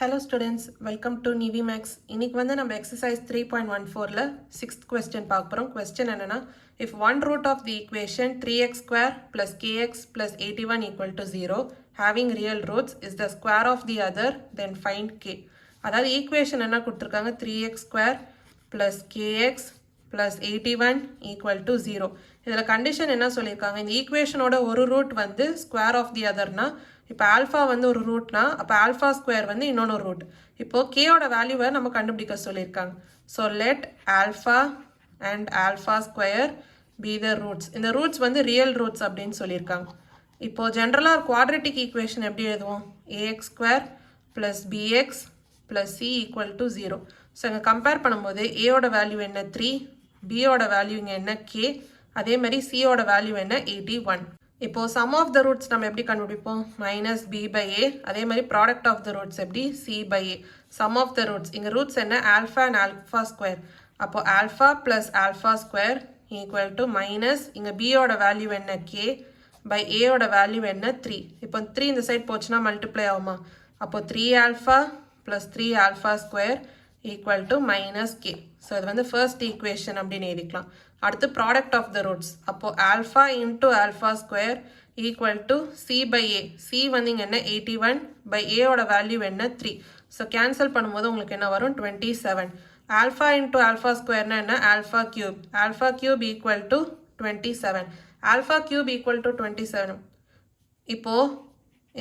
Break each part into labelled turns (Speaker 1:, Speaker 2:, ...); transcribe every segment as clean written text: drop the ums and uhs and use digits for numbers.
Speaker 1: Hello students, welcome to Nivi Max. இன்னைக்கு வந்து நம்ம exercise 3.14ல 6th question பார்க்க போறோம். Question என்னன்னா, if one root of the equation 3x square plus kx plus 81 equal to 0 having real roots is the square of the other, then find k. அதாவது equation என்ன கொடுத்திருக்காங்க, 3x square plus kx plus 81 equal to 0. இதில் condition என்ன சொல்லியிருக்காங்க, இந்த ஈக்குவேஷனோட ஒரு root வந்து square of the அதர்னா, இப்போ ஆல்ஃபா வந்து ஒரு ரூட்னா அப்போ ஆல்ஃபா ஸ்கொயர் வந்து இன்னொன்று ரூட். இப்போது கேயோட வேல்யூவை நம்ம கண்டுபிடிக்க சொல்லியிருக்காங்க. So let alpha and alpha square be the roots. இந்த ரூட்ஸ் வந்து ரியல் ரூட்ஸ் அப்படின்னு சொல்லியிருக்காங்க. இப்போது ஜென்ரலாக குவாட்ரட்டிக் ஈக்குவேஷன் எப்படி எழுதுவோம், ax square plus bx plus C equal to 0. So இங்கே கம்பேர் பண்ணும்போது ஏயோட வேல்யூ என்ன 3, பியோட வேல்யூ இங்கே என்ன கே, அதே மாதிரி சியோட வேல்யூ என்ன 81. இப்போ சம் ஆஃப் த ரூட்ஸ் நம்ம எப்படி கண்டுபிடிப்போம், மைனஸ் பி பை ஏ. அதே மாதிரி ப்ராடக்ட் ஆஃப் த ரூட்ஸ் எப்படி, C by A. Sum of the roots இங்கே ரூட்ஸ் என்ன, ஆல்ஃபா அண்ட் ஆல்ஃபா ஸ்கொயர். அப்போ alpha plus alpha square equal to minus இங்கே பியோட வேல்யூ என்ன கே பை ஏயோட வேல்யூ என்ன 3. இப்போ 3 இந்த சைட் போச்சுன்னா மல்டிப்ளை ஆகுமா, அப்போ 3 alpha plus 3 alpha square equal to minus K. So இது வந்து ஃபர்ஸ்ட் ஈக்குவேஷன் அப்படின்னு எழுதிக்கலாம். அடுத்து ப்ராடக்ட் ஆஃப் த ரூட்ஸ், அப்போது alpha into alpha square equal to C by A. C வந்து இங்கே என்ன 81 பை ஏயோட வேல்யூ என்ன 3. ஸோ கேன்சல் பண்ணும்போது உங்களுக்கு என்ன வரும் 27. ஆல்ஃபா இன்ட்டு ஆல்ஃபா ஸ்கொயர்னா என்ன, alpha cube. Alpha cube equal to 27. Alpha cube equal to 27. இப்போது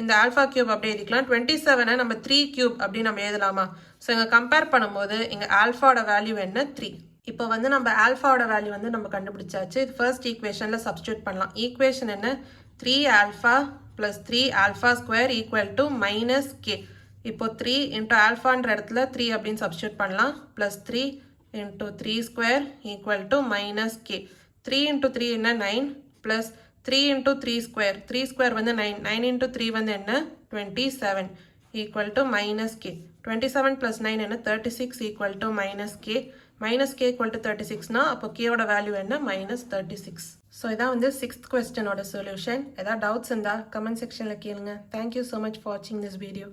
Speaker 1: இந்த ஆல்ஃபா கியூப் அப்படி எழுதிக்கலாம். 27 நம்ம 3 கியூப் அப்படின்னு நம்ம எழுதலாமா. ஸோ இங்கே கம்பேர் பண்ணும்போது இங்கே ஆல்ஃபாவோட வேல்யூ என்ன 3. இப்போ வந்து நம்ம ஆல்ஃபாவோட வேல்யூ வந்து நம்ம கண்டுபிடிச்சாச்சு. இது ஃபர்ஸ்ட் ஈக்குவேஷனில் சப்ஸ்டியூட் பண்ணலாம். ஈக்குவேஷன் என்ன, 3 alpha plus 3 alpha square equal to minus K. இப்போ 3 இன்ட்டு ஆல்ஃபான்ற இடத்துல 3 அப்படின்னு சப்ஸ்டியூட் பண்ணலாம். Plus 3 into 3 square equal to minus K. 3 into 3 என்ன 9 ப்ளஸ் 3 இன்ட்டு 3 ஸ்கொயர். 3 ஸ்கொயர் வந்து 9. 9 இன்ட்டு 3 வந்து என்ன 27 equal to minus K. 27 plus 9 என்ன 36 equal to minus K. Minus K equal to 36னா அப்போ கேயோட வேல்யூ என்ன மைனஸ் 36. ஸோ இதான் வந்து 6th கொஸ்டினோட சொல்யூஷன். ஏதாவது டவுட்ஸ் இருந்தால் கமெண்ட் செக்ஷனில் கேளுங்க. தேங்க்யூ ஸோ மச் ஃபார் வாட்சிங் திஸ் வீடியோ.